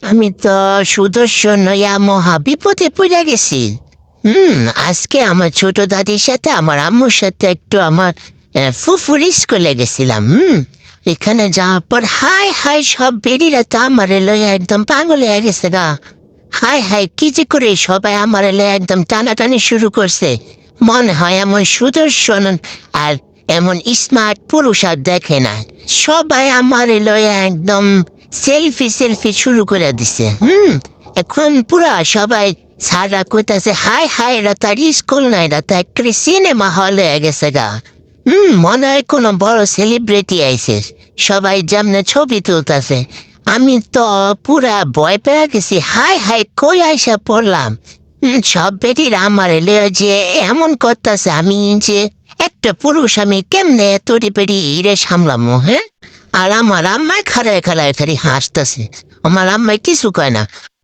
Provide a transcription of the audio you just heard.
আমি তো সুদর্শন ইয়া মহা বিপদে পড়ে গেছি। আজকে আমার ছোট দাদির সাথে আমার আম্মুর সাথে একটু আমার ফুফুর স্কুলে গেছিলাম। এখানে যাওয়ার পর হাই হাই সব বেরিরা তো আমার লইয়া একদম পাগল হয়ে গেছে গা। হাই হাই কি যে করে সবাই আমার লইয়া একদম টানাটানি শুরু করছে। মনে হয় এমন সুদর্শন আর এমন স্মার্ট পুরুষ আর দেখে না। সবাই আমার লইয়া একদম সেলফি সেলফি শুরু করে দিছে। এখন পুরা সবাই সারা কইতাছে হাই হাই এরা তার স্কুল না, এরা তো একটা সিনেমা হল হয়ে গেছে গা। মনে হয় কোনো বড় সেলিব্রিটি আইছে। সবাই যেমনে ছবি তুলতাছে। আমি তো পুরা ভয় পেয়ে গেছি, হাই হাই কই আইসা পড়লাম। সব বেটির আমার এলে যে এমন করতেছে, আমি যে একটা পুরুষ আমি কেমনে তরি পেরি ইরে সামলামো, হ্যাঁ? আর আমার আম্মাই খাড়ায় খাড়ায় খালি হাসতেছে। আমার আম্মাই কিছু কয় না।